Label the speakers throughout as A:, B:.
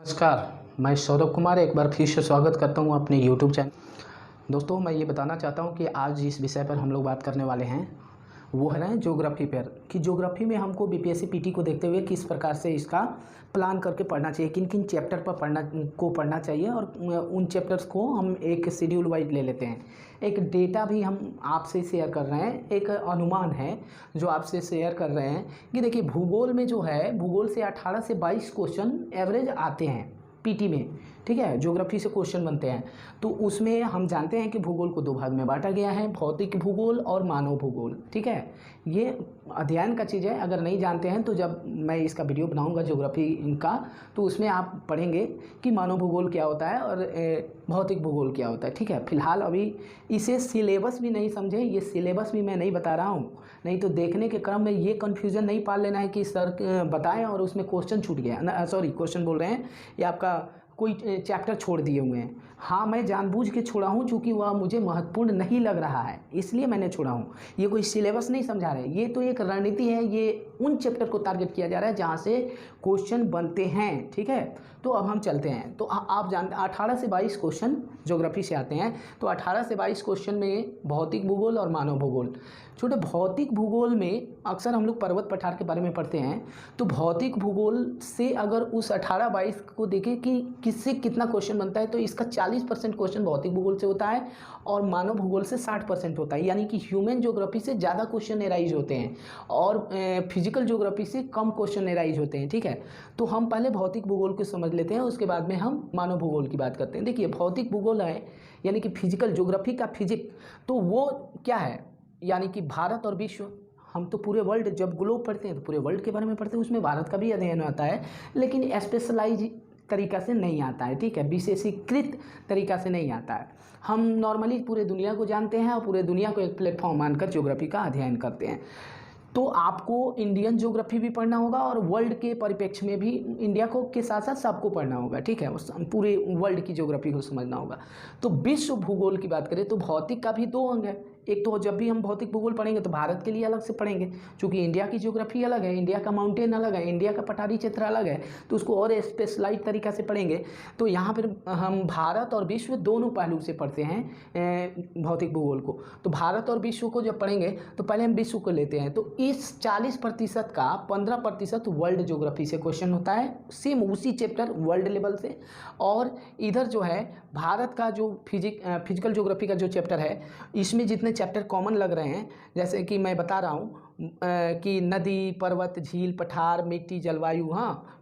A: नमस्कार, मैं सौरभ कुमार एक बार फिर से स्वागत करता हूं अपने YouTube चैनल। दोस्तों, मैं ये बताना चाहता हूं कि आज जिस विषय पर हम लोग बात करने वाले हैं वो है ना ज्योग्राफी पर, कि ज्योग्राफी में हमको बीपीएससी पीटी को देखते हुए किस प्रकार से इसका प्लान करके पढ़ना चाहिए, किन किन चैप्टर पर पढ़ना चाहिए और उन चैप्टर्स को हम एक शेड्यूल वाइज ले लेते हैं। एक डेटा भी हम आपसे शेयर कर रहे हैं, एक अनुमान है जो आपसे शेयर कर रहे हैं कि देखिए भूगोल में जो है, भूगोल से 18 से 22 क्वेश्चन एवरेज आते हैं पीटी में, ठीक है। ज्योग्राफी से क्वेश्चन बनते हैं तो उसमें हम जानते हैं कि भूगोल को दो भाग में बांटा गया है, भौतिक भूगोल और मानव भूगोल, ठीक है। ये अध्ययन का चीज़ है, अगर नहीं जानते हैं तो जब मैं इसका वीडियो बनाऊंगा ज्योग्राफी का तो उसमें आप पढ़ेंगे कि मानव भूगोल क्या होता है और भौतिक भूगोल क्या होता है, ठीक है। फिलहाल अभी इसे सिलेबस भी नहीं समझे, ये सिलेबस भी मैं नहीं बता रहा हूँ, नहीं तो देखने के क्रम में ये कन्फ्यूज़न नहीं पाल लेना है कि सर बताएं और उसमें क्वेश्चन छूट गया, सॉरी क्वेश्चन बोल रहे हैं, ये आपका कोई चैप्टर छोड़ दिए हुए हैं। हाँ, मैं जानबूझ के छोड़ा हूँ क्योंकि वह मुझे महत्वपूर्ण नहीं लग रहा है, इसलिए मैंने छोड़ा हूँ। ये कोई सिलेबस नहीं समझा रहे, ये तो एक रणनीति है, ये उन चैप्टर को टारगेट किया जा रहा है जहाँ से क्वेश्चन बनते हैं, ठीक है। तो अब हम चलते हैं। तो आप जानते हैं 18 से 22 क्वेश्चन ज्योग्राफी से आते हैं। तो 18 से 22 क्वेश्चन में भौतिक भूगोल और मानव भूगोल। छोटे भौतिक भूगोल में अक्सर हम लोग पर्वत पठार के बारे में पढ़ते हैं, तो भौतिक भूगोल से अगर उस 18-22 को देखें कि किससे कितना क्वेश्चन बनता है, तो इसका 40% क्वेश्चन भौतिक भूगोल से होता है और मानव भूगोल से 60% होता है, यानी कि ह्यूमन ज्योग्राफी से ज़्यादा क्वेश्चन एराइज होते हैं और फिजिकल ज्योग्राफी से कम क्वेश्चन एराइज होते हैं, ठीक है। तो हम पहले भौतिक भूगोल को समझ लेते हैं, उसके बाद में हम मानव भूगोल की बात करते हैं। देखिए भौतिक भूगोल है यानी कि फिजिकल ज्योग्राफी का फिजिक, तो वो क्या है, यानी कि भारत और विश्व। हम तो पूरे वर्ल्ड, जब ग्लोब पढ़ते हैं तो पूरे वर्ल्ड के बारे में पढ़ते हैं, उसमें भारत का भी अध्ययन आता है, लेकिन स्पेशलाइज तरीका से नहीं आता है, ठीक है, विशेषीकृत तरीका से नहीं आता है। हम नॉर्मली पूरे दुनिया को जानते हैं और पूरे दुनिया को एक प्लेटफॉर्म मानकर ज्योग्राफी का अध्ययन करते हैं। तो आपको इंडियन ज्योग्राफी भी पढ़ना होगा और वर्ल्ड के परिप्रेक्ष्य में भी इंडिया को के साथ साथ सबको पढ़ना होगा, ठीक है, उस पूरे वर्ल्ड की ज्योग्राफी को समझना होगा। तो विश्व भूगोल की बात करें तो भौतिक का भी दो अंग है। एक तो जब भी हम भौतिक भूगोल पढ़ेंगे तो भारत के लिए अलग से पढ़ेंगे, क्योंकि इंडिया की ज्योग्राफी अलग है, इंडिया का माउंटेन अलग है, इंडिया का पठारी क्षेत्र अलग है, तो उसको और स्पेशलाइज तरीका से पढ़ेंगे। तो यहाँ पर हम भारत और विश्व दोनों पहलू से पढ़ते हैं भौतिक भूगोल को। तो भारत और विश्व को जब पढ़ेंगे तो पहले हम विश्व को लेते हैं। तो इस 40% का 15% वर्ल्ड ज्योग्राफी से क्वेश्चन होता है, सेम उसी चैप्टर वर्ल्ड लेवल से। और इधर जो है भारत का जो फिजिकल ज्योग्राफी का जो चैप्टर है, इसमें जितने चैप्टर कॉमन लग रहे हैं, जैसे कि मैं बता रहा हूँ कि नदी, पर्वत, झील, पठार, मिट्टी, जलवायु, हाँ,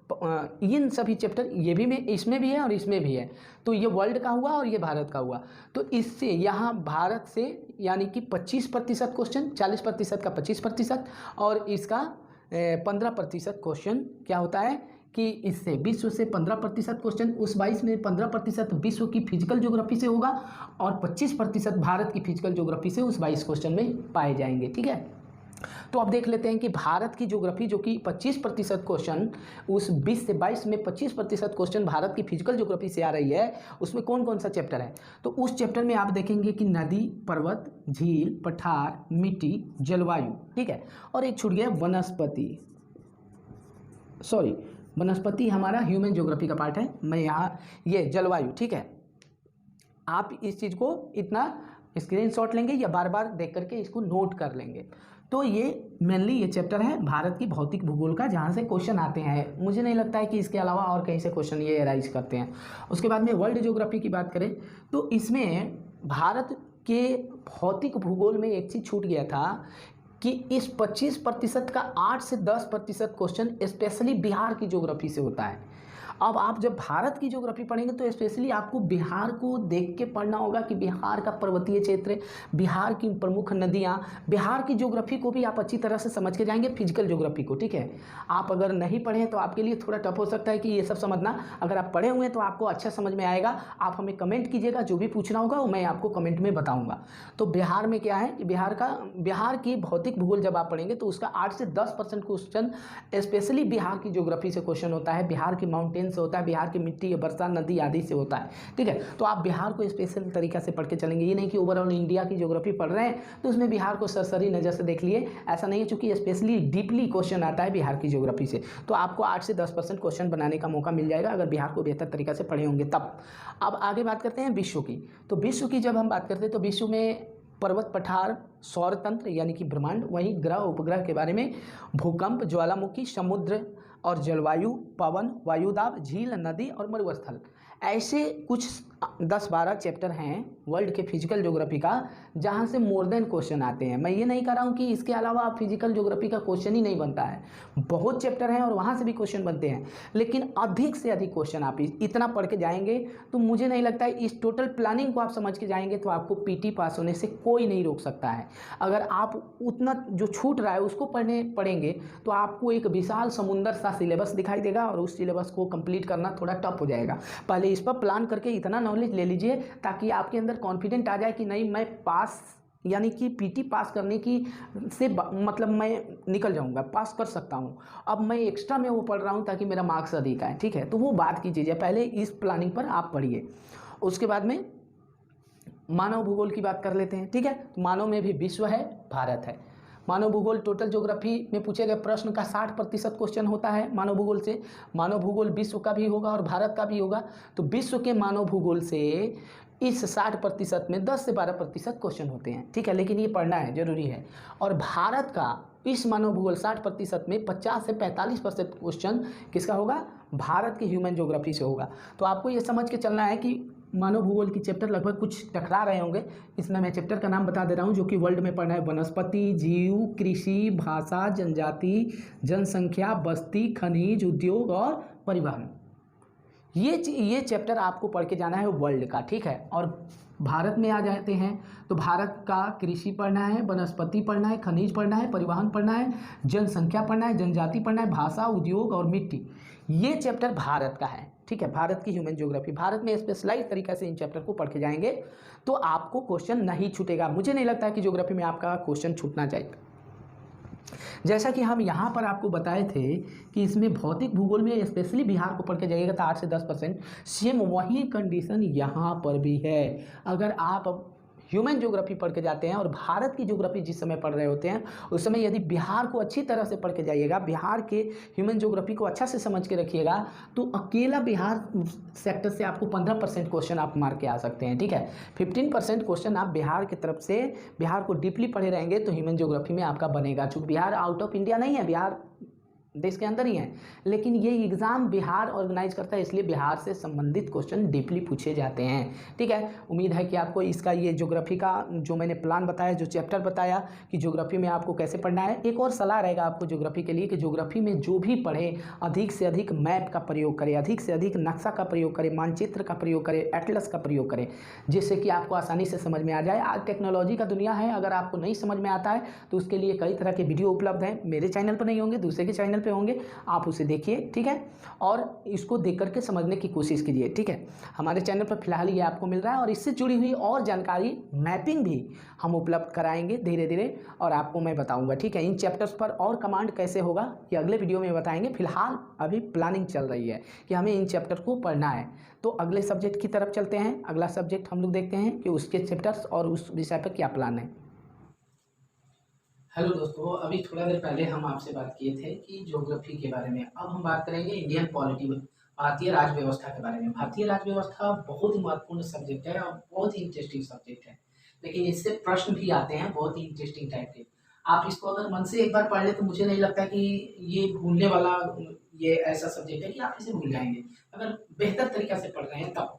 A: इन सभी चैप्टर ये भी में इसमें भी है और इसमें भी है। तो ये वर्ल्ड का हुआ और ये भारत का हुआ। तो इससे यहाँ भारत से यानी कि 25% क्वेश्चन, 40% का 25% और इसका 15% क्वेश्चन क्या होता है कि इससे विश्व से 15% क्वेश्चन, उस 22 में 15% विश्व की फिजिकल ज्योग्राफी से होगा और 25% भारत की फिजिकल ज्योग्राफी से उस 22 क्वेश्चन में पाए जाएंगे, ठीक है। तो अब देख लेते हैं कि भारत की ज्योग्राफी जो कि 25% क्वेश्चन, उस 20 से 22 में 25% क्वेश्चन भारत की फिजिकल ज्योग्राफी से आ रही है, उसमें कौन कौन सा चैप्टर है। तो उस चैप्टर में आप देखेंगे कि नदी, पर्वत, झील, पठार, मिट्टी, जलवायु, ठीक है, और एक छूट गया वनस्पति, सॉरी वनस्पति हमारा ह्यूमन ज्योग्राफी का पार्ट है, मैं यहाँ ये जलवायु, ठीक है। आप इस चीज़ को इतना स्क्रीनशॉट लेंगे या बार बार देख करके इसको नोट कर लेंगे। तो ये मेनली ये चैप्टर है भारत की भौतिक भूगोल का, जहाँ से क्वेश्चन आते हैं। मुझे नहीं लगता है कि इसके अलावा और कहीं से क्वेश्चन ये राइज करते हैं। उसके बाद में वर्ल्ड ज्योग्राफी की बात करें तो इसमें भारत के भौतिक भूगोल में एक चीज़ छूट गया था कि इस 25% का 8 से 10% क्वेश्चन स्पेशली बिहार की ज्योग्राफी से होता है। अब आप जब भारत की ज्योग्राफी पढ़ेंगे तो स्पेशली आपको बिहार को देख के पढ़ना होगा कि बिहार का पर्वतीय क्षेत्र, बिहार की प्रमुख नदियाँ, बिहार की ज्योग्राफी को भी आप अच्छी तरह से समझ के जाएंगे, फिजिकल ज्योग्राफी को, ठीक है। आप अगर नहीं पढ़े तो आपके लिए थोड़ा टफ हो सकता है कि ये सब समझना। अगर आप पढ़े हुए हैं तो आपको अच्छा समझ में आएगा। आप हमें कमेंट कीजिएगा, जो भी पूछना होगा वो मैं आपको कमेंट में बताऊँगा। तो बिहार में क्या है कि बिहार की भौतिक भूगोल जब आप पढ़ेंगे तो उसका 8 से 10% क्वेश्चन स्पेशली बिहार की ज्योग्राफी से क्वेश्चन होता है। बिहार की माउंटेन भूजल से होता है, बिहार की मिट्टी, वर्षा, नदी आदि से होता है। ठीक है, तो आप बिहार को स्पेशल तरीक़ा से पढ़ के चलेंगे। ये नहीं कि ओवरऑल इंडिया की ज्योग्राफी पढ़ रहे हैं तो उसमें बिहार को सरसरी नज़र से देख लिए, ऐसा नहीं है, चूँकि स्पेशली डीपली क्वेश्चन आता है बिहार की ज्योग्राफी से, तो आपको 8 से 10% क्वेश्चन बनाने का मौका मिल जाएगा अगर बिहार को बेहतर तरीक़ा से पढ़े होंगे तब। अब आगे बात करते हैं विश्व की। तो विश्व की जब हम बात करते हैं तो विश्व में पर्वत, पठार, सौर तंत्र यानी कि ब्रह्मांड, वहीं ग्रह उपग्रह के बारे में, भूकंप, ज्वालामुखी, समुद्र और जलवायु, पवन, वायुदाब, झील, नदी और मरुस्थल, ऐसे कुछ 10-12 चैप्टर हैं वर्ल्ड के फिजिकल ज्योग्राफी का जहां से मोर देन क्वेश्चन आते हैं। मैं ये नहीं कह रहा हूं कि इसके अलावा आप फिजिकल ज्योग्राफी का क्वेश्चन ही नहीं बनता है, बहुत चैप्टर हैं और वहां से भी क्वेश्चन बनते हैं, लेकिन अधिक से अधिक क्वेश्चन आप इतना पढ़ के जाएंगे तो मुझे नहीं लगता है, इस टोटल प्लानिंग को आप समझ के जाएंगे तो आपको पीटी पास होने से कोई नहीं रोक सकता है। अगर आप उतना जो छूट रहा है उसको पढ़ेंगे तो आपको एक विशाल समुंदर सा सिलेबस दिखाई देगा और उस सिलेबस को कंप्लीट करना थोड़ा टफ हो जाएगा। पहले इस पर प्लान करके इतना नॉलेज ले लीजिए ताकि आपके अंदर कॉन्फिडेंट आ जाए कि नहीं, मैं पास यानी कि पीटी पास करने की से मतलब मैं निकल जाऊंगा, पास कर सकता हूं, अब मैं एक्स्ट्रा में वो पढ़ रहा हूं ताकि मेरा मार्क्स अधिक आए। ठीक है, तो वो बात की चीज़ है, पहले इस प्लानिंग पर आप पढ़िए। उसके बाद में मानव भूगोल की बात कर लेते हैं। ठीक है, तो मानव में भी विश्व है, भारत है। मानव भूगोल टोटल ज्योग्राफी में पूछे गए प्रश्न का 60% क्वेश्चन होता है मानव भूगोल से। मानव भूगोल विश्व का भी होगा और भारत का भी होगा, तो विश्व के मानव भूगोल से इस 60% में 10 से 12% क्वेश्चन होते हैं। ठीक है, लेकिन ये पढ़ना है, जरूरी है। और भारत का इस मानव भूगोल 60% में 50 से 45% क्वेश्चन किसका होगा, भारत की ह्यूमन ज्योग्राफी से होगा। तो आपको ये समझ के चलना है कि मानव भूगोल की चैप्टर लगभग कुछ टकरा रहे होंगे, इसमें मैं चैप्टर का नाम बता दे रहा हूँ जो कि वर्ल्ड में पढ़ना है। वनस्पति, जीव, कृषि, भाषा, जनजाति, जनसंख्या, बस्ती, खनिज, उद्योग और परिवहन, ये चैप्टर आपको पढ़ के जाना है वर्ल्ड का। ठीक है, और भारत में आ जाते हैं तो भारत का कृषि पढ़ना है, वनस्पति पढ़ना है, खनिज पढ़ना है, परिवहन पढ़ना है, जनसंख्या पढ़ना है, जनजाति पढ़ना है, भाषा, उद्योग और मिट्टी, ये चैप्टर भारत का है। ठीक है, भारत की ह्यूमन ज्योग्राफी, भारत में स्पेशलाइज तरीके से इन चैप्टर को पढ़ के जाएंगे तो आपको क्वेश्चन नहीं छूटेगा। मुझे नहीं लगता है कि ज्योग्राफी में आपका क्वेश्चन छूटना चाहिए। जैसा कि हम यहाँ पर आपको बताए थे कि इसमें भौतिक भूगोल में स्पेशली बिहार को पढ़ के जाइएगा तो 8 से 10%, सेम वही कंडीशन यहाँ पर भी है। अगर आप ह्यूमन ज्योग्राफी पढ़ के जाते हैं और भारत की ज्योग्राफी जिस समय पढ़ रहे होते हैं उस समय यदि बिहार को अच्छी तरह से पढ़ के जाइएगा, बिहार के ह्यूमन ज्योग्राफी को अच्छा से समझ के रखिएगा, तो अकेला बिहार सेक्टर से आपको 15% क्वेश्चन आप मार के आ सकते हैं। ठीक है, 15% क्वेश्चन आप बिहार की तरफ से, बिहार को डीपली पढ़े रहेंगे तो ह्यूमन ज्योग्राफी में आपका बनेगा। चूँकि बिहार आउट ऑफ इंडिया नहीं है, बिहार देश के अंदर ही है, लेकिन ये एग्ज़ाम बिहार ऑर्गेनाइज करता है, इसलिए बिहार से संबंधित क्वेश्चन डीपली पूछे जाते हैं। ठीक है, उम्मीद है कि आपको इसका ये ज्योग्राफी का जो मैंने प्लान बताया, जो चैप्टर बताया कि ज्योग्राफी में आपको कैसे पढ़ना है, एक और सलाह रहेगा आपको ज्योग्राफी के लिए कि ज्योग्राफी में जो भी पढ़े अधिक से अधिक मैप का प्रयोग करें, अधिक से अधिक नक्शा का प्रयोग करें, मानचित्र का प्रयोग करें, एटलस का प्रयोग करें, जिससे कि आपको आसानी से समझ में आ जाए। आज टेक्नोलॉजी का दुनिया है, अगर आपको नहीं समझ में आता है तो उसके लिए कई तरह के वीडियो उपलब्ध हैं, मेरे चैनल पर नहीं होंगे, दूसरे के चैनल पे होंगे, आप उसे देखिए। ठीक है, और इसको देख करके समझने की कोशिश कीजिए। ठीक है, हमारे चैनल पर फिलहाल ये आपको मिल रहा है और इससे जुड़ी हुई और जानकारी, मैपिंग भी हम उपलब्ध कराएंगे धीरे धीरे और आपको मैं बताऊंगा। ठीक है, इन चैप्टर्स पर और कमांड कैसे होगा ये अगले वीडियो में बताएंगे। फिलहाल अभी प्लानिंग चल रही है कि हमें इन चैप्टर को पढ़ना है, तो अगले सब्जेक्ट की तरफ चलते हैं। अगला सब्जेक्ट हम लोग देखते हैं कि उसके चैप्टर्स और उस विषय पर क्या प्लान है। हेलो दोस्तों, अभी थोड़ा देर पहले हम आपसे बात किए थे कि ज्योग्राफी के बारे में। अब हम बात करेंगे इंडियन पॉलिटी, भारतीय राज्य व्यवस्था के बारे में। भारतीय राज्य व्यवस्था बहुत ही महत्वपूर्ण सब्जेक्ट है और बहुत ही इंटरेस्टिंग सब्जेक्ट है, लेकिन इससे प्रश्न भी आते हैं बहुत ही इंटरेस्टिंग टाइप के। आप इसको अगर मन से एक बार पढ़ ले तो मुझे नहीं लगता कि ये भूलने वाला, ये ऐसा सब्जेक्ट है कि आप इसे भूल जाएंगे अगर बेहतर तरीके से पढ़ रहे हैं तब।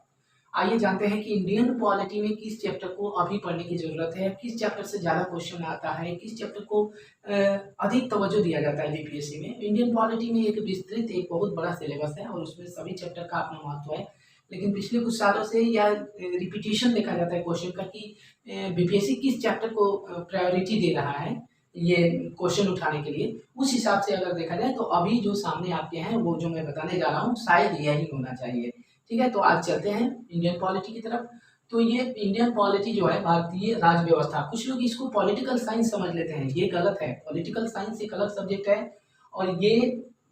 A: आइए जानते हैं कि इंडियन पॉलिटी में किस चैप्टर को अभी पढ़ने की जरूरत है, किस चैप्टर से ज़्यादा क्वेश्चन आता है, किस चैप्टर को अधिक तवज्जो दिया जाता है बीपीएससी में। इंडियन पॉलिटी में एक विस्तृत, एक बहुत बड़ा सिलेबस है और उसमें सभी चैप्टर का अपना महत्व है, लेकिन पिछले कुछ सालों से यह रिपीटिशन देखा जाता है क्वेश्चन का कि बीपीएससी किस चैप्टर को प्रायोरिटी दे रहा है ये क्वेश्चन उठाने के लिए। उस हिसाब से अगर देखा जाए तो अभी जो सामने आपके हैं वो जो मैं बताने जा रहा हूँ शायद यही होना चाहिए। ठीक है, तो आज चलते हैं इंडियन पॉलिटी की तरफ। तो ये इंडियन पॉलिटी जो है भारतीय राज्य व्यवस्था, कुछ लोग इसको पॉलिटिकल साइंस समझ लेते हैं, ये गलत है। पॉलिटिकल साइंस एक अलग सब्जेक्ट है और ये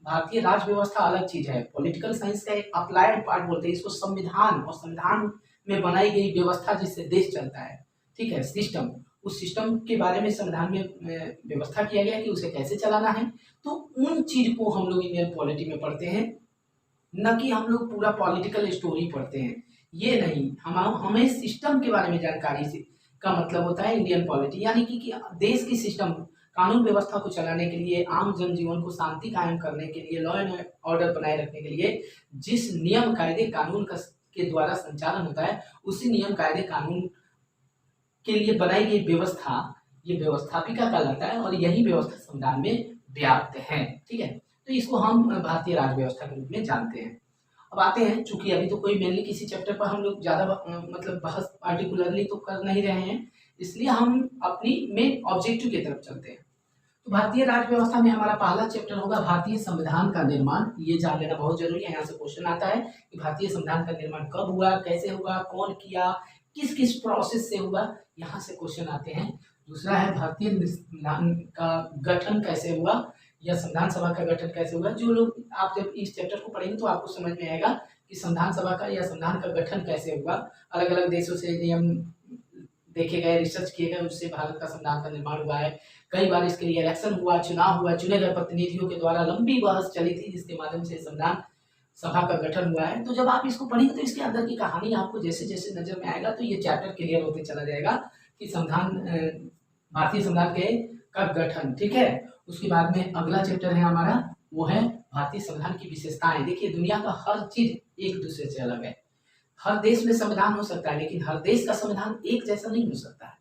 A: भारतीय राज व्यवस्था अलग चीज है, पॉलिटिकल साइंस का एक अप्लाइड पार्ट बोलते हैं इसको संविधान, और संविधान में बनाई गई व्यवस्था जिससे देश चलता है, ठीक है, सिस्टम, उस सिस्टम के बारे में संविधान में व्यवस्था किया गया है कि उसे कैसे चलाना है। तो उन चीज को हम लोग इंडियन पॉलिटी में पढ़ते हैं, न कि हम लोग पूरा पॉलिटिकल स्टोरी पढ़ते हैं, ये नहीं। हमें सिस्टम के बारे में जानकारी से का मतलब होता है इंडियन पॉलिटी, यानी कि देश की सिस्टम, कानून व्यवस्था को चलाने के लिए, आम जनजीवन को शांति कायम करने के लिए, लॉ एंड ऑर्डर बनाए रखने के लिए जिस नियम कायदे कानून का के द्वारा संचालन होता है, उसी नियम कायदे कानून के लिए बनाई गई व्यवस्था, ये व्यवस्थापिका कहलाता है, और यही व्यवस्था संविधान में व्याप्त है, ठीक है। तो इसको हम भारतीय राज व्यवस्था के रूप में जानते हैं। अब आते हैं, चूंकि अभी तो कोई मेनली किसी चैप्टर पर हम लोग ज़्यादा मतलब बहस पार्टिकुलरली तो कर नहीं रहे हैं, इसलिए हम अपनी मेन ऑब्जेक्टिव की तरफ चलते हैं। तो भारतीय राज व्यवस्था में हमारा पहला चैप्टर होगा भारतीय संविधान का निर्माण। ये जान लेना बहुत जरूरी है, यहाँ से क्वेश्चन आता है कि भारतीय संविधान का निर्माण कब हुआ, कैसे हुआ, कौन किया, किस किस प्रोसेस से हुआ, यहाँ से क्वेश्चन आते हैं। दूसरा है भारतीय संविधान का गठन कैसे हुआ, या संविधान सभा का गठन कैसे हुआ। जो लोग, आप जब इस चैप्टर को पढ़ेंगे तो आपको समझ में आएगा कि संविधान सभा का या संविधान का गठन कैसे हुआ। अलग अलग देशों से नियम देखे गए, रिसर्च किए गए, उससे भारत का संविधान का निर्माण हुआ है। कई बार इसके लिए इलेक्शन हुआ, चुनाव हुआ, चुने गए प्रतिनिधियों के द्वारा लंबी बहस चली थी, जिसके माध्यम से संविधान सभा का गठन हुआ है। तो जब आप इसको पढ़ेंगे तो इसके अंदर की कहानी आपको जैसे जैसे नजर में आएगा तो ये चैप्टर क्लियर होते चला जाएगा कि संविधान, भारतीय संविधान के का गठन, ठीक है। उसके बाद में अगला चैप्टर है हमारा, वो है भारतीय संविधान की विशेषताएं। देखिए, दुनिया का हर चीज एक दूसरे से अलग है। हर देश में संविधान हो सकता है, लेकिन हर देश का संविधान एक जैसा नहीं हो सकता है।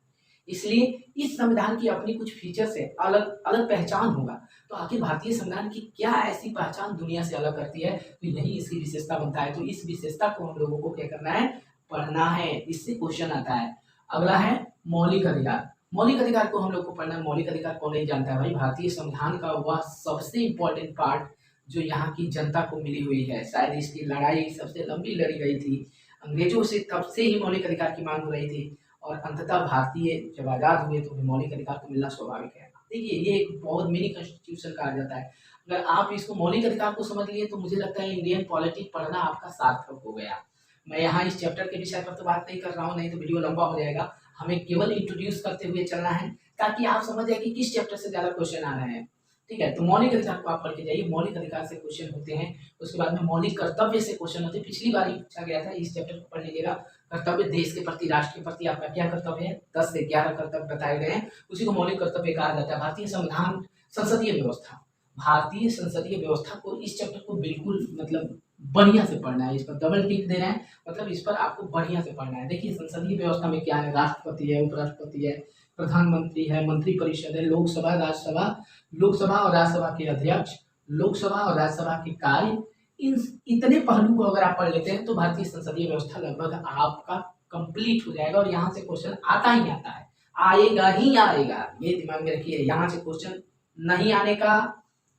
A: इसलिए इस संविधान की अपनी कुछ फीचर्स है, अलग अलग पहचान होगा। तो आखिर भारतीय संविधान की क्या ऐसी पहचान दुनिया से अलग करती है, तो यही इसकी विशेषता बनता है। तो इस विशेषता को हम लोगों को क्या करना है, पढ़ना है, इससे क्वेश्चन आता है। अगला है मौलिक अधिकार। मौलिक अधिकार को हम लोग को पढ़ना है। मौलिक अधिकार कौन नहीं जानता है भाई, भारतीय संविधान का वह सबसे इम्पोर्टेंट पार्ट जो यहाँ की जनता को मिली हुई है। शायद इसकी लड़ाई सबसे लंबी लड़ी गई थी अंग्रेजों से, तब से ही मौलिक अधिकार की मांग हो रही थी, और अंततः भारतीय जब आजाद हुए तो मौलिक अधिकार को मिलना स्वाभाविक है। देखिए, ये एक बहुत मिनी कॉन्स्टिट्यूशन कहा जाता है। अगर आप इसको मौलिक अधिकार को समझ लिए तो मुझे लगता है इंडियन पॉलिटी पढ़ना आपका सार्थक हो गया। मैं यहाँ इस चैप्टर के विषय पर तो बात नहीं कर रहा हूँ, नहीं तो वीडियो लंबा हो जाएगा। हमें केवल इंट्रोड्यूस करते हुए चलना है, ताकि आप समझ जाए कि किस चैप्टर से ज्यादा क्वेश्चन आ रहे हैं, ठीक है। तो मौलिक अधिकार को आप पढ़ के जाइए। मौलिक अधिकार से क्वेश्चन होते हैं। उसके बाद में मौलिक कर्तव्य से क्वेश्चन होते हैं। पिछली बार ही पूछा गया था, इस चैप्टर को पढ़ लीजिएगा। कर्तव्य, देश के प्रति, राष्ट्र के प्रति आपका क्या कर्तव्य है, 10 से 11 कर्तव्य बताए गए हैं, उसी को मौलिक कर्तव्य कहा जाता है। भारतीय संविधान, संसदीय व्यवस्था, भारतीय संसदीय व्यवस्था को, इस चैप्टर को बिल्कुल मतलब बढ़िया से पढ़ना है। इस पर डबल टिक देना है, मतलब इस पर आपको बढ़िया से पढ़ना है। देखिए, संसदीय व्यवस्था में क्या है, राष्ट्रपति है, उपराष्ट्रपति है, प्रधानमंत्री है, मंत्रिपरिषद है, लोकसभा, राज्यसभा, लोकसभा और राज्यसभा के अध्यक्ष, लोकसभा और राज्यसभा के कार्य, इन इतने पहलू को अगर आप पढ़ लेते हैं तो भारतीय संसदीय व्यवस्था लगभग आपका कंप्लीट हो जाएगा। और यहाँ से क्वेश्चन आता ही आता है, आएगा ही आएगा, ये दिमाग में रखिए। यहाँ से क्वेश्चन नहीं आने का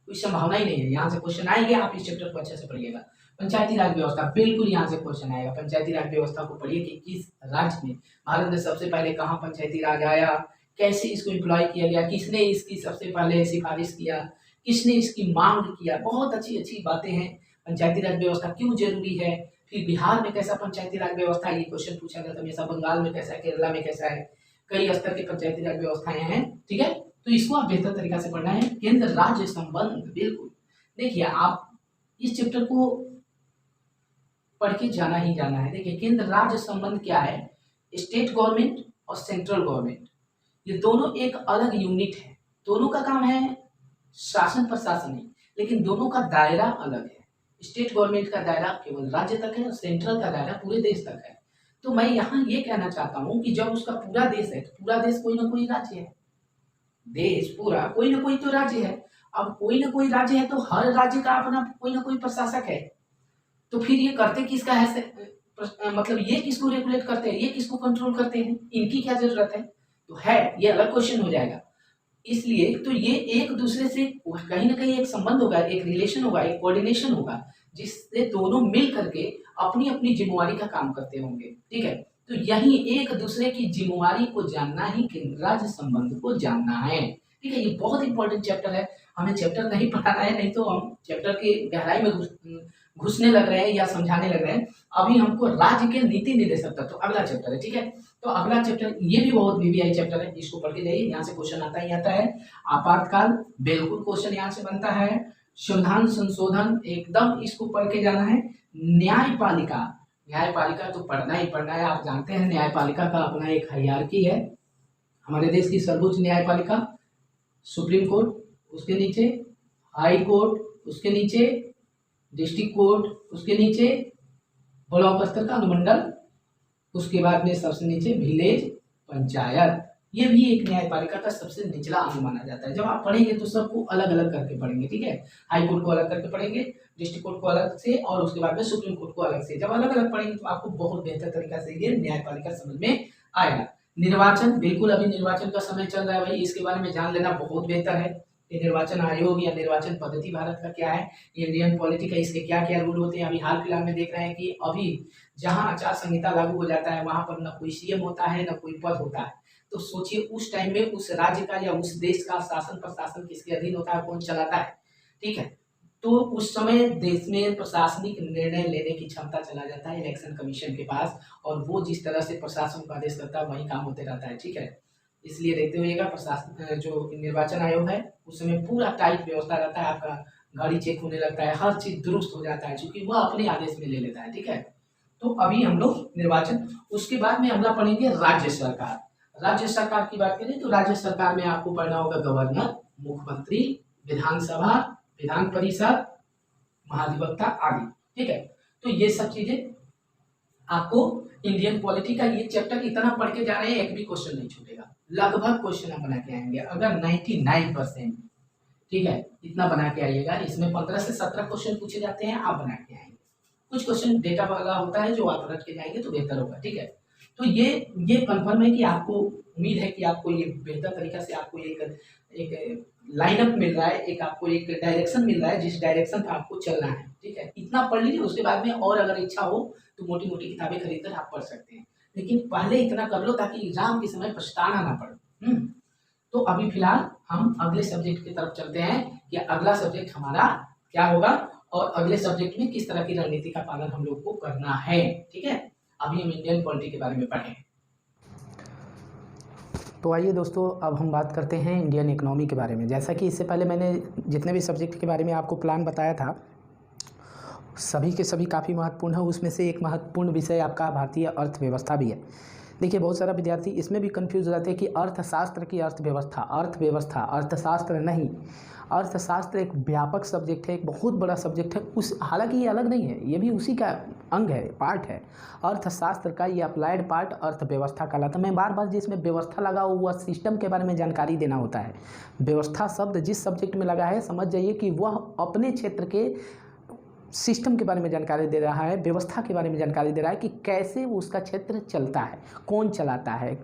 A: कोई संभावना ही नहीं है, यहाँ से क्वेश्चन आएंगे। आप इस चैप्टर को अच्छे से पढ़िएगा। पंचायती राज व्यवस्था, बिल्कुल यहाँ से क्वेश्चन आएगा। पंचायती राज व्यवस्था को पढ़िए कि किस राज्य में, भारत में सबसे पहले कहाँ पंचायती राज आया, कैसे इसको इम्प्लॉय किया गया, किसने इसकी सबसे पहले सिफारिश किया, किसने इसकी मांग किया। बहुत अच्छी अच्छी बातें हैं। पंचायती राज व्यवस्था क्यों जरूरी है, फिर बिहार में कैसा पंचायती राज व्यवस्था है, ये क्वेश्चन पूछा गया था हमेशा। बंगाल में कैसा है, केरला में कैसा है, कई स्तर के पंचायती राज व्यवस्थाएं हैं, ठीक है। तो इसको आप बेहतर तरीका से पढ़ना है। केंद्र राज्य संबंध, बिल्कुल देखिए, आप इस चैप्टर को पढ़ के जाना ही जाना है। देखिए, केंद्र राज्य संबंध क्या है, स्टेट गवर्नमेंट और सेंट्रल गवर्नमेंट, ये दोनों एक अलग यूनिट है। दोनों का काम है शासन प्रशासन ही, लेकिन दोनों का दायरा अलग है। स्टेट गवर्नमेंट का दायरा केवल राज्य तक है और सेंट्रल का दायरा पूरे देश तक है। तो मैं यहाँ ये कहना चाहता हूँ कि जब उसका पूरा देश है तो पूरा देश कोई ना कोई राज्य है, देश पूरा कोई ना कोई तो राज्य है। अब कोई ना कोई राज्य है तो हर राज्य का अपना कोई ना कोई प्रशासक है। तो फिर ये करते किसका है, मतलब ये किसको रेगुलेट करते हैं, ये किसको कंट्रोल करते हैं, इनकी क्या जरूरत है, तो है ये अलग क्वेश्चन हो जाएगा। इसलिए तो ये एक दूसरे से कहीं ना कहीं एक संबंध होगा, एक रिलेशन होगा, एक कोऑर्डिनेशन होगा, जिससे दोनों मिल करके अपनी अपनी जिम्मेवारी का काम करते होंगे, ठीक है। तो यही एक दूसरे की जिम्मेवारी को जानना ही केंद्र राज्य संबंध को जानना है, ठीक है। ये बहुत इंपॉर्टेंट चैप्टर है, हमें चैप्टर नहीं पढ़ाना है, नहीं तो हम चैप्टर के गहराई में घुसने लग रहे हैं या समझाने लग रहे हैं। अभी हमको राज्य के नीति निर्देशक तत्व अगला चैप्टर है, ठीक है। तो अगला चैप्टर ये भी बहुत वीवीआई चैप्टर है, इसको पढ़ के जाइए, यहाँ से क्वेश्चन आता है। आपातकाल, बिल्कुल क्वेश्चन यहाँ से बनता है। संविधान संशोधन, एकदम इसको पढ़ के जाना है। न्यायपालिका, न्यायपालिका तो पढ़ना ही पढ़ना है। आप जानते हैं न्यायपालिका का अपना एक हायरार्की है। हमारे देश की सर्वोच्च न्यायपालिका सुप्रीम कोर्ट, उसके नीचे हाई कोर्ट, उसके नीचे डिस्ट्रिक्ट कोर्ट, उसके नीचे ब्लॉक स्तर का अनुमंडल, उसके बाद में सबसे नीचे विलेज पंचायत। ये भी एक न्यायपालिका का सबसे निचला अंग माना जाता है। जब आप पढ़ेंगे तो सबको अलग अलग करके पढ़ेंगे, ठीक है। हाई कोर्ट को अलग करके पढ़ेंगे, डिस्ट्रिक्ट कोर्ट को अलग से, और उसके बाद में सुप्रीम कोर्ट को अलग से। जब अलग अलग पढ़ेंगे तो आपको बहुत बेहतर तरीका से ये न्यायपालिका समझ में आएगा। निर्वाचन, बिल्कुल अभी निर्वाचन का समय चल रहा है भाई, इसके बारे में जान लेना बहुत बेहतर है। ये निर्वाचन आयोग या निर्वाचन पद्धति भारत का क्या है, इंडियन पॉलिटी का इसके क्या क्या रूल होते हैं। अभी हाल फिलहाल में देख रहे हैं कि अभी जहां आचार संहिता लागू हो जाता है वहां पर न कोई सीएम होता है न कोई पद होता है। तो सोचिए उस टाइम में उस राज्य का या उस देश का शासन प्रशासन किसके अधीन होता है, कौन चलाता है, ठीक है। तो उस समय देश में प्रशासनिक निर्णय लेने की क्षमता चला जाता है इलेक्शन कमीशन के पास, और वो जिस तरह से प्रशासन को आदेश करता है वही काम होते रहता है, ठीक है। इसलिए देखते हुएगा प्रशासन जो निर्वाचन आयोग है उस समय पूरा टाइट व्यवस्था रहता है। आपका गाड़ी चेक होने लगता है, हर चीज दुरुस्त हो जाता है, क्योंकि वह अपने आदेश में ले लेता है, ठीक है। तो अभी हम लोग निर्वाचन, उसके बाद में अगला पढ़ेंगे राज्य सरकार। राज्य सरकार की बात करें तो राज्य सरकार में आपको पढ़ना होगा गवर्नर, मुख्यमंत्री, विधानसभा, विधान परिषद, महाधिवक्ता आदि, ठीक है। तो ये सब चीजें आपको इंडियन पॉलिटी का ये चैप्टर इतना पढ़ के जा रहे हैं, एक भी क्वेश्चन नहीं छूटेगा। लगभग क्वेश्चन हम बना के आएंगे, अगर 99%, ठीक है, इतना बना के आइएगा। इसमें 15 से 17 क्वेश्चन पूछे जाते हैं, आप बना के आएंगे। कुछ क्वेश्चन डेटा वाला होता है जो आप रट के जाएंगे तो बेहतर होगा, ठीक है। तो ये कंफर्म है कि आपको उम्मीद है कि आपको ये बेहतर तरीका से आपको एक लाइनअप मिल रहा है, एक आपको एक डायरेक्शन मिल रहा है जिस डायरेक्शन पर आपको चलना है, ठीक है। इतना पढ़ लीजिए, उसके बाद में और अगर इच्छा हो तो मोटी मोटी किताबें खरीद कर आप पढ़ सकते हैं, लेकिन पहले इतना कर लो ताकि एग्जाम के समय पछताना ना पड़े। तो अभी फिलहाल हम अगले सब्जेक्ट की तरफ चलते हैं कि अगला सब्जेक्ट हमारा क्या होगा और अगले सब्जेक्ट में किस तरह की रणनीति का पालन हम लोग को करना है, ठीक है। अभी हम इंडियन पॉलिटी के बारे में पढ़ें। तो आइए दोस्तों, अब हम बात करते हैं इंडियन इकोनॉमी के बारे में। जैसा कि इससे पहले मैंने जितने भी सब्जेक्ट के बारे में आपको प्लान बताया था, सभी के सभी काफ़ी महत्वपूर्ण है। उसमें से एक महत्वपूर्ण विषय आपका भारतीय अर्थव्यवस्था भी है। देखिए, बहुत सारा विद्यार्थी इसमें भी कंफ्यूज हो जाते हैं कि अर्थशास्त्र की अर्थव्यवस्था, अर्थव्यवस्था अर्थशास्त्र नहीं। अर्थशास्त्र एक व्यापक सब्जेक्ट है, एक बहुत बड़ा सब्जेक्ट है। हालांकि ये अलग नहीं है, ये भी उसी का अंग है, पार्ट है। अर्थशास्त्र का ये अप्लाइड पार्ट अर्थव्यवस्था कहलाता है। मैं बार बार जिसमें व्यवस्था लगा हुआ सिस्टम के बारे में जानकारी देना होता है। व्यवस्था शब्द जिस सब्जेक्ट में लगा है, समझ जाइए कि वह अपने क्षेत्र के सिस्टम के बारे में जानकारी दे रहा है, व्यवस्था के बारे में जानकारी दे रहा है कि कैसे उसका क्षेत्र चलता है, कौन चलाता है,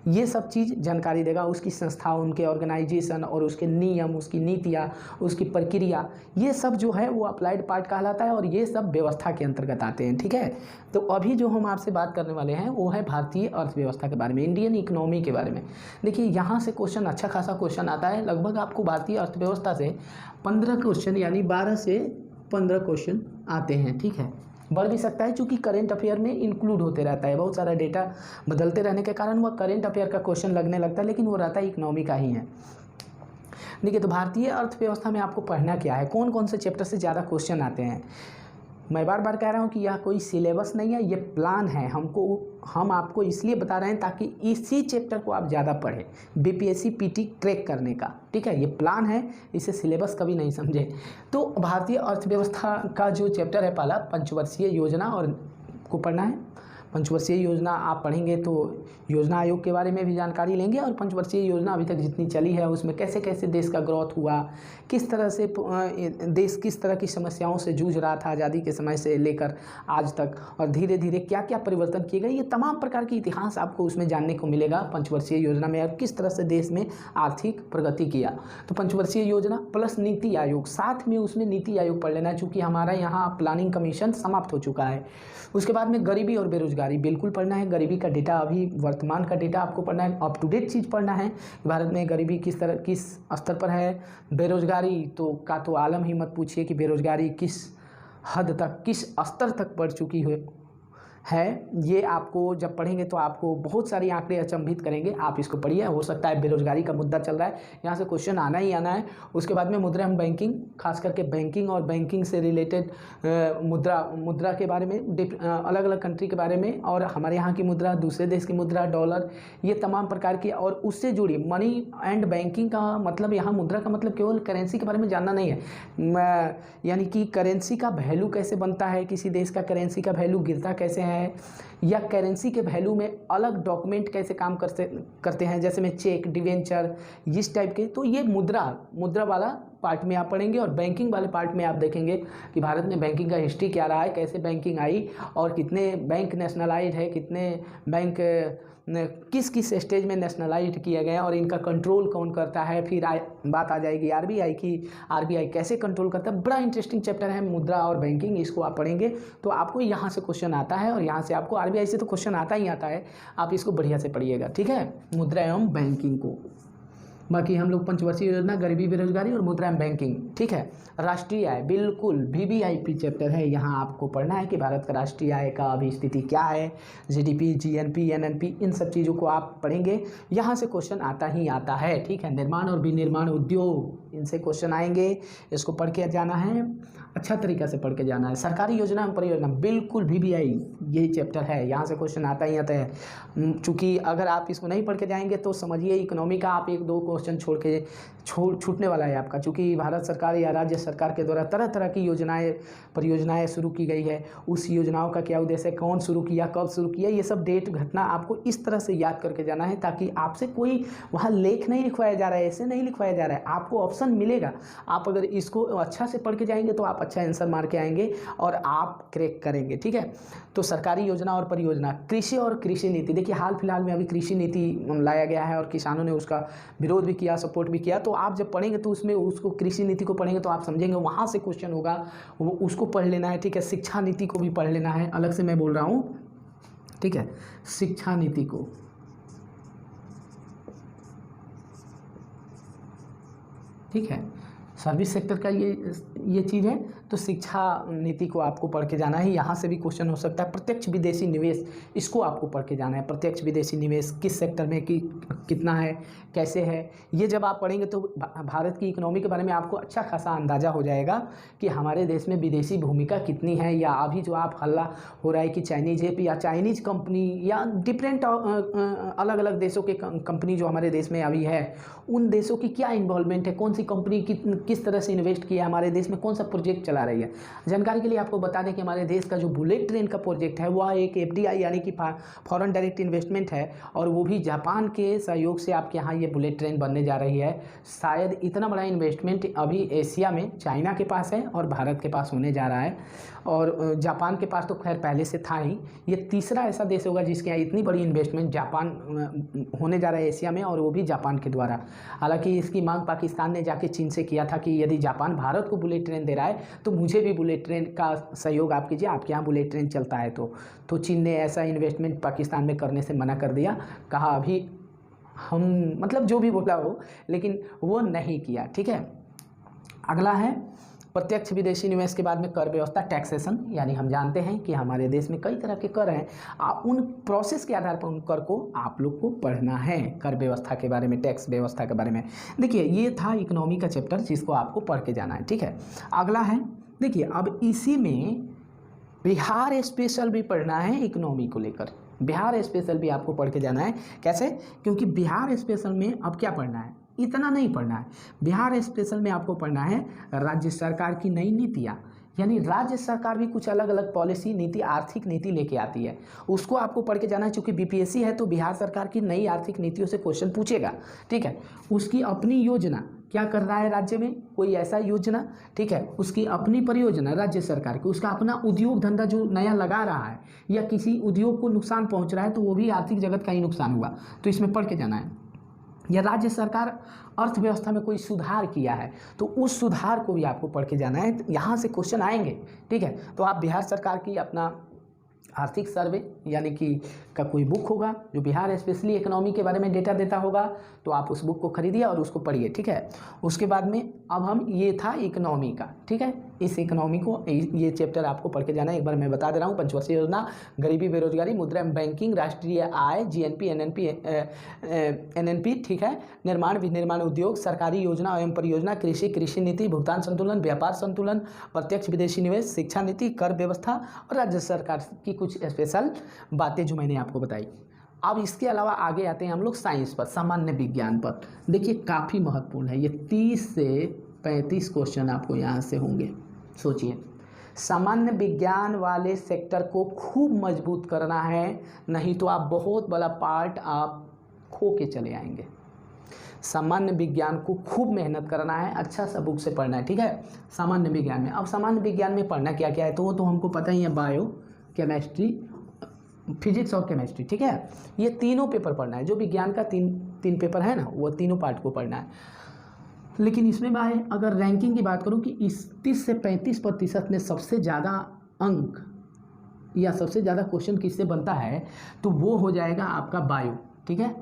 A: ये सब चीज़ जानकारी देगा। उसकी संस्था, उनके ऑर्गेनाइजेशन और उसके नियम, उसकी नीतियाँ, उसकी प्रक्रिया, ये सब जो है वो अप्लाइड पार्ट कहलाता है और ये सब व्यवस्था के अंतर्गत आते हैं, ठीक है। तो अभी जो हम आपसे बात करने वाले हैं वो है भारतीय अर्थव्यवस्था के बारे में, इंडियन इकोनॉमी के बारे में। देखिए, यहाँ से क्वेश्चन, अच्छा खासा क्वेश्चन आता है। लगभग आपको भारतीय अर्थव्यवस्था से 15 क्वेश्चन यानी 12 से 15 क्वेश्चन आते हैं, ठीक है। बढ़ भी सकता है क्योंकि करेंट अफेयर में इंक्लूड होते रहता है, बहुत सारा डेटा बदलते रहने के कारण वह करेंट अफेयर का क्वेश्चन लगने लगता है, लेकिन वो रहता है इकोनॉमी का ही है। देखिए, तो भारतीय अर्थव्यवस्था में आपको पढ़ना क्या है, कौन कौन से चैप्टर से ज़्यादा क्वेश्चन आते हैं। मैं बार बार कह रहा हूँ कि यह कोई सिलेबस नहीं है, ये प्लान है। हम आपको इसलिए बता रहे हैं ताकि इसी चैप्टर को आप ज़्यादा पढ़ें, बीपीएससी पीटी क्रैक करने का, ठीक है। ये प्लान है, इसे सिलेबस कभी नहीं समझे। तो भारतीय अर्थव्यवस्था का जो चैप्टर है पहला, पंचवर्षीय योजना और को पढ़ना है। पंचवर्षीय योजना आप पढ़ेंगे तो योजना आयोग के बारे में भी जानकारी लेंगे और पंचवर्षीय योजना अभी तक जितनी चली है उसमें कैसे कैसे देश का ग्रोथ हुआ, किस तरह से देश किस तरह की समस्याओं से जूझ रहा था आज़ादी के समय से लेकर आज तक, और धीरे धीरे क्या क्या परिवर्तन किए गए, ये तमाम प्रकार की इतिहास आपको उसमें जानने को मिलेगा पंचवर्षीय योजना में, और किस तरह से देश में आर्थिक प्रगति किया। तो पंचवर्षीय योजना प्लस नीति आयोग, साथ में उसमें नीति आयोग पढ़ लेना, चूँकि हमारा यहाँ प्लानिंग कमीशन समाप्त हो चुका है। उसके बाद में गरीबी और बेरोजगारी बेरोजगारी बिल्कुल पढ़ना है, गरीबी का डेटा अभी वर्तमान का डेटा आपको पढ़ना है, अप टू डेट चीज़ पढ़ना है। भारत में गरीबी किस स्तर पर है, बेरोजगारी तो आलम ही मत पूछिए कि बेरोजगारी किस हद तक, किस स्तर तक बढ़ चुकी है। ये आपको जब पढ़ेंगे तो आपको बहुत सारी आंकड़े अचंभित करेंगे। आप इसको पढ़िए, हो सकता है बेरोजगारी का मुद्दा चल रहा है, यहाँ से क्वेश्चन आना ही आना है। उसके बाद में मुद्रा एवं बैंकिंग, खास करके बैंकिंग और बैंकिंग से रिलेटेड मुद्रा के बारे में, अलग अलग कंट्री के बारे में, और हमारे यहाँ की मुद्रा, दूसरे देश की मुद्रा, डॉलर, ये तमाम प्रकार की, और उससे जुड़ी मनी एंड बैंकिंग का मतलब, यहाँ मुद्रा का मतलब केवल करेंसी के बारे में जानना नहीं है, यानी कि करेंसी का वैल्यू कैसे बनता है, किसी देश का करेंसी का वैल्यू गिरता कैसे है, या करेंसी के वैल्यू में अलग डॉक्यूमेंट कैसे काम करते हैं, जैसे में चेक, डिवेंचर, इस टाइप के। तो ये मुद्रा वाला पार्ट में आप पढ़ेंगे, और बैंकिंग वाले पार्ट में आप देखेंगे कि भारत में बैंकिंग का हिस्ट्री क्या रहा है, कैसे बैंकिंग आई, और कितने बैंक नेशनलाइज है, कितने बैंक किस किस स्टेज में नेशनलाइज किए गए, और इनका कंट्रोल कौन करता है। फिर बात आ जाएगी आरबीआई की, आरबीआई कैसे कंट्रोल करता है। बड़ा इंटरेस्टिंग चैप्टर है मुद्रा और बैंकिंग, इसको आप पढ़ेंगे तो आपको यहाँ से क्वेश्चन आता है, और यहाँ से आपको आरबीआई से तो क्वेश्चन आता ही आता है। आप इसको बढ़िया से पढ़िएगा, ठीक है, मुद्रा एवं बैंकिंग को। बाकी हम लोग पंचवर्षीय योजना, गरीबी बेरोजगारी और मुद्रा एवं बैंकिंग, ठीक है। राष्ट्रीय आय, बिल्कुल वीवीआईपी चैप्टर है, यहाँ आपको पढ़ना है कि भारत का राष्ट्रीय आय का अभी स्थिति क्या है, जीडीपी, जीएनपी, एनएनपी, इन सब चीज़ों को आप पढ़ेंगे, यहाँ से क्वेश्चन आता ही आता है, ठीक है। निर्माण और विनिर्माण उद्योग, इनसे क्वेश्चन आएंगे, इसको पढ़ के जाना है, अच्छा तरीका से पढ़ के जाना है। सरकारी योजना एवं परियोजना, बिल्कुल वीवीआई यही चैप्टर है, यहाँ से क्वेश्चन आता ही आता है। चूँकि अगर आप इसको नहीं पढ़ के जाएंगे तो समझिए इकोनॉमी का आप 1-2 क्वेश्चन छूटने वाला है आपका, चूँकि भारत सरकार या राज्य सरकार के द्वारा तरह तरह की परियोजनाएं शुरू की गई है। उस योजनाओं का क्या उद्देश्य है, कौन शुरू किया, कब शुरू किया, ये सब डेट, घटना आपको इस तरह से याद करके जाना है, ताकि आपसे कोई वहाँ लेख नहीं लिखवाया जा रहा है, ऐसे नहीं लिखवाया जा रहा है, आपको ऑप्शन मिलेगा। आप अगर इसको अच्छा से पढ़ के जाएंगे तो आप अच्छा आंसर मार के आएंगे और आप क्रैक करेंगे, ठीक है। तो सरकारी योजना और परियोजना, कृषि और कृषि नीति, देखिए हाल फिलहाल में अभी कृषि नीति लाया गया है और किसानों ने उसका विरोध भी किया, सपोर्ट भी किया। तो आप जब पढ़ेंगे तो उसमें उसको कृषि नीति को पढ़ेंगे तो आप समझेंगे, वहाँ से क्वेश्चन होगा, वो उसको पढ़ लेना है, ठीक है। शिक्षा नीति को भी पढ़ लेना है, अलग से मैं बोल रहा हूँ, ठीक है, शिक्षा नीति को, ठीक है। सर्विस सेक्टर का ये चीज़ है, तो शिक्षा नीति को आपको पढ़ के जाना है। यहाँ से भी क्वेश्चन हो सकता है। प्रत्यक्ष विदेशी निवेश, इसको आपको पढ़ के जाना है। प्रत्यक्ष विदेशी निवेश किस सेक्टर में कितना है, कैसे है, ये जब आप पढ़ेंगे तो भारत की इकोनॉमी के बारे में आपको अच्छा खासा अंदाज़ा हो जाएगा कि हमारे देश में विदेशी भूमिका कितनी है। या अभी जो आप हल्ला हो रहा है कि चाइनीज ऐप या चाइनीज कंपनी या डिफरेंट अलग अलग देशों के कंपनी जो हमारे देश में अभी है, उन देशों की क्या इन्वॉल्वमेंट है, कौन सी कंपनी किस तरह से इन्वेस्ट किया है, हमारे देश में कौन सा प्रोजेक्ट चला रही है। जानकारी के लिए आपको बता दें कि हमारे देश का जो बुलेट ट्रेन का प्रोजेक्ट है वह एक एफडीआई यानी कि फॉरेन डायरेक्ट इन्वेस्टमेंट है, और वो भी जापान के सहयोग से आपके यहाँ ये बुलेट ट्रेन बनने जा रही है। शायद इतना बड़ा इन्वेस्टमेंट अभी एशिया में चाइना के पास है और भारत के पास होने जा रहा है, और जापान के पास तो खैर पहले से था ही। ये तीसरा ऐसा देश होगा जिसके यहाँ इतनी बड़ी इन्वेस्टमेंट जापान होने जा रहा है एशिया में, और वो भी जापान के द्वारा। हालांकि इसकी मांग पाकिस्तान ने जाके चीन से किया था कि यदि जापान भारत को बुलेट ट्रेन दे रहा है तो मुझे भी बुलेट ट्रेन का सहयोग आप कीजिए, आपके यहाँ बुलेट ट्रेन चलता है। तो चीन ने ऐसा इन्वेस्टमेंट पाकिस्तान में करने से मना कर दिया, कहा अभी हम, मतलब जो भी बोला हो, लेकिन वो नहीं किया, ठीक है। अगला है प्रत्यक्ष विदेशी निवेश के बाद में कर व्यवस्था, टैक्सेशन, यानी हम जानते हैं कि हमारे देश में कई तरह के कर हैं, उन प्रोसेस के आधार पर उन कर को आप लोग को पढ़ना है, कर व्यवस्था के बारे में, टैक्स व्यवस्था के बारे में। देखिए ये था इकोनॉमी का चैप्टर जिसको आपको पढ़ के जाना है, ठीक है। अगला है, देखिए अब इसी में बिहार स्पेशल भी पढ़ना है इकोनॉमी को लेकर। बिहार स्पेशल भी आपको पढ़ के जाना है। कैसे? क्योंकि बिहार स्पेशल में अब क्या पढ़ना है, इतना नहीं पढ़ना है। बिहार स्पेशल में आपको पढ़ना है राज्य सरकार की नई नीतियाँ, यानी राज्य सरकार भी कुछ अलग अलग पॉलिसी, नीति, आर्थिक नीति लेके आती है, उसको आपको पढ़ के जाना है। चूँकि बीपीएससी है तो बिहार सरकार की नई आर्थिक नीतियों से क्वेश्चन पूछेगा, ठीक है। उसकी अपनी योजना क्या कर रहा है राज्य में, कोई ऐसा योजना, ठीक है, उसकी अपनी परियोजना राज्य सरकार की, उसका अपना उद्योग धंधा जो नया लगा रहा है या किसी उद्योग को नुकसान पहुंच रहा है तो वो भी आर्थिक जगत का ही नुकसान हुआ, तो इसमें पढ़ के जाना है। या राज्य सरकार अर्थव्यवस्था में कोई सुधार किया है तो उस सुधार को भी आपको पढ़ के जाना है, यहाँ से क्वेश्चन आएंगे, ठीक है। तो आप बिहार सरकार की अपना आर्थिक सर्वे यानी कि का कोई बुक होगा जो बिहार स्पेशली इकोनॉमी के बारे में डेटा देता होगा, तो आप उस बुक को खरीदिए और उसको पढ़िए, ठीक है। उसके बाद में अब हम, ये था इकोनॉमी का, ठीक है। इस इकोनॉमी को, ये चैप्टर आपको पढ़ के जाना है। एक बार मैं बता दे रहा हूँ, पंचवर्षीय योजना, गरीबी बेरोजगारी, मुद्रा बैंकिंग, राष्ट्रीय आय, जीएनपी, एनएनपी, ठीक है, निर्माण विनिर्माण उद्योग, सरकारी योजना एवं परियोजना, कृषि नीति, भुगतान संतुलन, व्यापार संतुलन, प्रत्यक्ष विदेशी निवेश, शिक्षा नीति, कर व्यवस्था और राज्य सरकार की कुछ स्पेशल बातें जो मैंने आपको बताई। अब इसके अलावा आगे आते हैं हम लोग साइंस पर, सामान्य विज्ञान पर। देखिए काफ़ी महत्वपूर्ण है ये, 30 से 35 क्वेश्चन आपको यहाँ से होंगे। सोचिए, सामान्य विज्ञान वाले सेक्टर को खूब मजबूत करना है, नहीं तो आप बहुत बड़ा पार्ट आप खो के चले आएंगे। सामान्य विज्ञान को खूब मेहनत करना है, अच्छा सा बुक से पढ़ना है, ठीक है। सामान्य विज्ञान में, अब सामान्य विज्ञान में पढ़ना क्या क्या है, तो वो तो हमको पता ही है, बायो, केमिस्ट्री, फिजिक्स और केमिस्ट्री, ठीक है। ये तीनों पेपर पढ़ना है, जो विज्ञान का तीन पेपर है ना, वो तीनों पार्ट को पढ़ना है। लेकिन इसमें भाई अगर रैंकिंग की बात करूं कि इस 30 से 35% में सबसे ज़्यादा अंक या सबसे ज़्यादा क्वेश्चन किससे बनता है, तो वो हो जाएगा आपका बायो, ठीक है।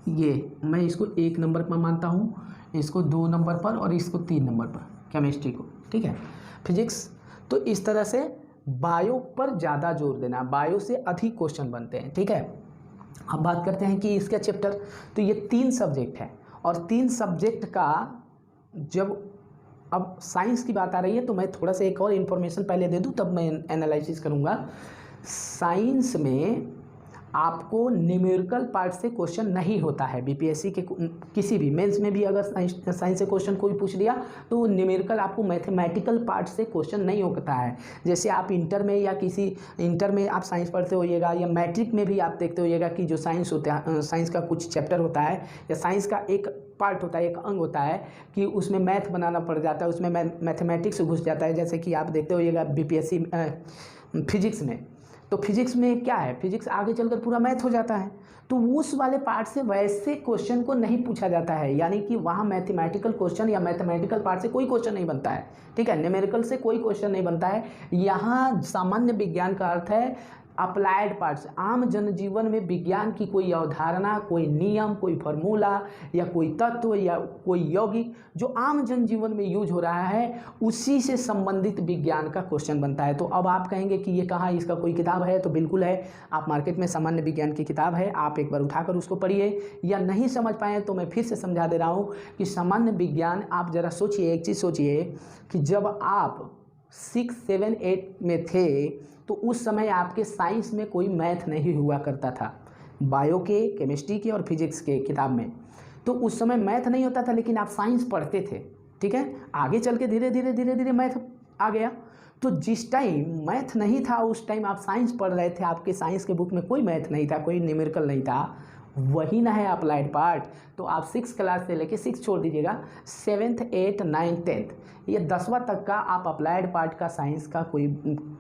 A: ये मैं इसको 1 नंबर पर मानता हूँ, इसको 2 नंबर पर और इसको 3 नंबर पर, केमिस्ट्री को, ठीक है। फिजिक्स, तो इस तरह से बायो पर ज़्यादा जोर देना, बायो से अधिक क्वेश्चन बनते हैं, ठीक है। अब बात करते हैं कि इसका चैप्टर, तो ये 3 सब्जेक्ट है और 3 सब्जेक्ट का, जब अब साइंस की बात आ रही है तो मैं थोड़ा सा एक और इन्फॉर्मेशन पहले दे दूं, तब मैं एनालिसिस करूंगा। साइंस में आपको न्यूमेरिकल पार्ट से क्वेश्चन नहीं होता है। बीपीएससी के किसी भी मेंस में भी अगर साइंस से क्वेश्चन कोई पूछ लिया तो न्यूमेरिकल आपको मैथमेटिकल पार्ट से क्वेश्चन नहीं होता है। जैसे आप इंटर में या किसी इंटर में आप साइंस पढ़ते होइएगा या मैट्रिक में भी आप देखते होइएगा कि जो साइंस होता है, साइंस का कुछ चैप्टर होता है या साइंस का एक पार्ट होता है, एक अंग होता है कि उसमें मैथ बनाना पड़ जाता है, उसमें मैथमेटिक्स घुस जाता है। जैसे कि आप देखते होइएगा बीपीएससी फिजिक्स में, तो फिजिक्स में क्या है, फिजिक्स आगे चलकर पूरा मैथ हो जाता है, तो उस वाले पार्ट से वैसे क्वेश्चन को नहीं पूछा जाता है, यानी कि वहाँ मैथमेटिकल क्वेश्चन या मैथमेटिकल पार्ट से कोई क्वेश्चन नहीं बनता है, ठीक है। न्यूमेरिकल से कोई क्वेश्चन नहीं बनता है। यहाँ सामान्य विज्ञान का अर्थ है अप्लाइड पार्ट्स, आम जनजीवन में विज्ञान की कोई अवधारणा, कोई नियम, कोई फार्मूला या कोई तत्व या कोई यौगिक जो आम जनजीवन में यूज हो रहा है, उसी से संबंधित विज्ञान का क्वेश्चन बनता है। तो अब आप कहेंगे कि ये कहाँ, इसका कोई किताब है, तो बिल्कुल है, आप मार्केट में सामान्य विज्ञान की किताब है, आप एक बार उठाकर उसको पढ़िए। या नहीं समझ पाए तो मैं फिर से समझा दे रहा हूँ कि सामान्य विज्ञान, आप ज़रा सोचिए, एक चीज़ सोचिए कि जब आप 6, 7, 8 में थे तो उस समय आपके साइंस में कोई मैथ नहीं हुआ करता था, बायो के, केमिस्ट्री के और फिजिक्स के किताब में, तो उस समय मैथ नहीं होता था, लेकिन आप साइंस पढ़ते थे, ठीक है। आगे चल के धीरे धीरे मैथ आ गया, तो जिस टाइम मैथ नहीं था उस टाइम आप साइंस पढ़ रहे थे, आपके साइंस के बुक में कोई मैथ नहीं था, कोई न्यूमेरिकल नहीं था, वही ना है अप्लाइड पार्ट। तो आप 6 क्लास से लेके 6 छोड़ दीजिएगा, 7th, 8th, 9th, 10th, ये 10वां तक का आप अप्लाइड पार्ट का साइंस का कोई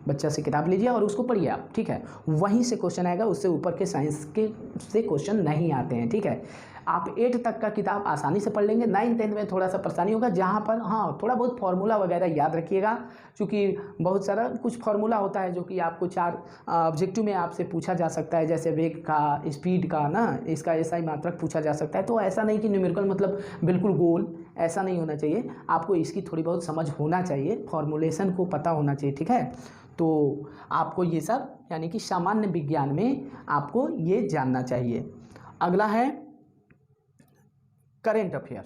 A: बच्चा से किताब लीजिए और उसको पढ़िए आप, ठीक है। वहीं से क्वेश्चन आएगा, उससे ऊपर के साइंस के से क्वेश्चन नहीं आते हैं, ठीक है। आप 8 तक का किताब आसानी से पढ़ लेंगे। 9th, 10th में थोड़ा सा परेशानी होगा, जहाँ पर हाँ थोड़ा बहुत फार्मूला वगैरह याद रखिएगा, क्योंकि बहुत सारा कुछ फार्मूला होता है जो कि आपको 4 ऑब्जेक्टिव में आपसे पूछा जा सकता है, जैसे वेग का, स्पीड का ना, इसका ऐसा ही मात्रक पूछा जा सकता है। तो ऐसा नहीं कि न्यूमेरिकल मतलब बिल्कुल गोल, ऐसा नहीं होना चाहिए, आपको इसकी थोड़ी बहुत समझ होना चाहिए, फॉर्मुलेशन को पता होना चाहिए, ठीक है। तो आपको ये सब यानी कि सामान्य विज्ञान में आपको ये जानना चाहिए। अगला है करेंट अफेयर।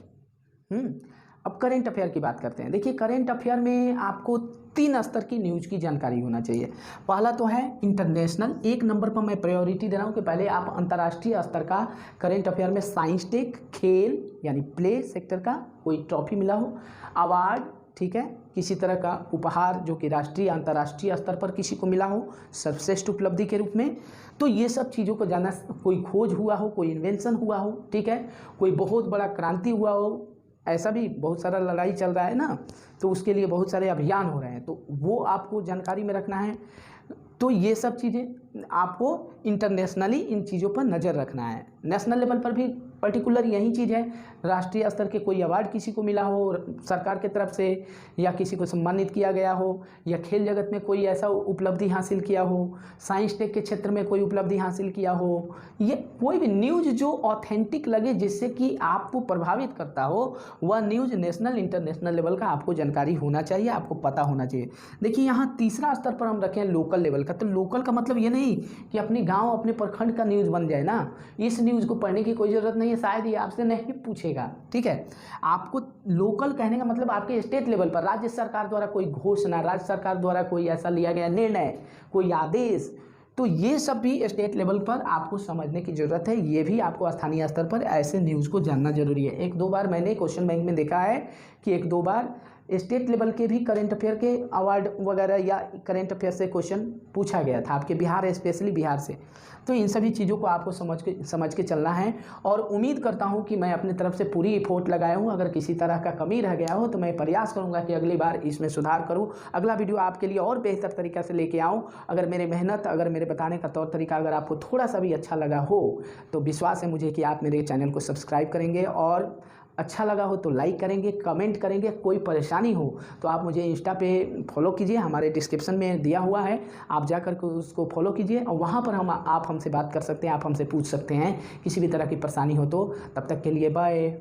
A: अब करेंट अफेयर की बात करते हैं। देखिए करेंट अफेयर में आपको 3 स्तर की न्यूज़ की जानकारी होना चाहिए। पहला तो है इंटरनेशनल, 1 नंबर पर मैं प्रायोरिटी दे रहा हूँ कि पहले आप अंतर्राष्ट्रीय स्तर का करेंट अफेयर में साइंस टेक, खेल यानी प्ले सेक्टर का कोई ट्रॉफी मिला हो, अवार्ड, ठीक है, किसी तरह का उपहार जो कि राष्ट्रीय अंतर्राष्ट्रीय स्तर पर किसी को मिला हो सर्वश्रेष्ठ उपलब्धि के रूप में, तो ये सब चीज़ों को जानना, कोई खोज हुआ हो, कोई इन्वेंशन हुआ हो, ठीक है, कोई बहुत बड़ा क्रांति हुआ हो, ऐसा भी बहुत सारा लड़ाई चल रहा है ना, तो उसके लिए बहुत सारे अभियान हो रहे हैं, तो वो आपको जानकारी में रखना है। तो ये सब चीज़ें आपको इंटरनेशनली इन चीज़ों पर नज़र रखना है। नेशनल लेवल पर भी पर्टिकुलर यही चीज़ है। राष्ट्रीय स्तर के कोई अवार्ड किसी को मिला हो सरकार की तरफ से, या किसी को सम्मानित किया गया हो, या खेल जगत में कोई ऐसा उपलब्धि हासिल किया हो, साइंस टेक के क्षेत्र में कोई उपलब्धि हासिल किया हो, ये कोई भी न्यूज़ जो ऑथेंटिक लगे, जिससे कि आपको प्रभावित करता हो, वह न्यूज़ नेशनल इंटरनेशनल लेवल का आपको जानकारी होना चाहिए, आपको पता होना चाहिए। देखिए यहाँ तीसरा स्तर पर हम रखें लोकल लेवल का। तो लोकल का मतलब ये नहीं कि अपने गाँव अपने प्रखंड का न्यूज़ बन जाए ना, इस न्यूज़ को पढ़ने की कोई ज़रूरत नहीं है, शायद ये आपसे नहीं पूछेगा। ठीक है, आपको लोकल कहने का मतलब आपके स्टेट लेवल पर राज्य सरकार द्वारा कोई घोषणा, राज्य सरकार द्वारा कोई ऐसा लिया गया निर्णय, कोई आदेश, तो ये सब भी स्टेट लेवल पर आपको समझने की ज़रूरत है। ये भी आपको स्थानीय स्तर पर ऐसे न्यूज़ को जानना जरूरी है। एक दो बार मैंने क्वेश्चन बैंक में देखा है कि एक दो बार स्टेट लेवल के भी करंट अफेयर के अवार्ड वगैरह या करंट अफेयर से क्वेश्चन पूछा गया था, आपके बिहार, स्पेशली बिहार से। तो इन सभी चीज़ों को आपको समझ के चलना है, और उम्मीद करता हूं कि मैं अपनी तरफ से पूरी एफोर्ट लगाया हूं। अगर किसी तरह का कमी रह गया हो तो मैं प्रयास करूंगा कि अगली बार इसमें सुधार करूं, अगला वीडियो आपके लिए और बेहतर तरीक़ा से लेके आऊँ। अगर मेरी मेहनत, अगर मेरे बताने का तौर तरीका अगर आपको थोड़ा सा भी अच्छा लगा हो तो विश्वास है मुझे कि आप मेरे चैनल को सब्सक्राइब करेंगे, और अच्छा लगा हो तो लाइक करेंगे, कमेंट करेंगे। कोई परेशानी हो तो आप मुझे इंस्टा पे फॉलो कीजिए, हमारे डिस्क्रिप्शन में दिया हुआ है, आप जाकर के उसको फॉलो कीजिए, और वहाँ पर आप हमसे बात कर सकते हैं, आप हमसे पूछ सकते हैं किसी भी तरह की परेशानी हो तो। तब तक के लिए बाय।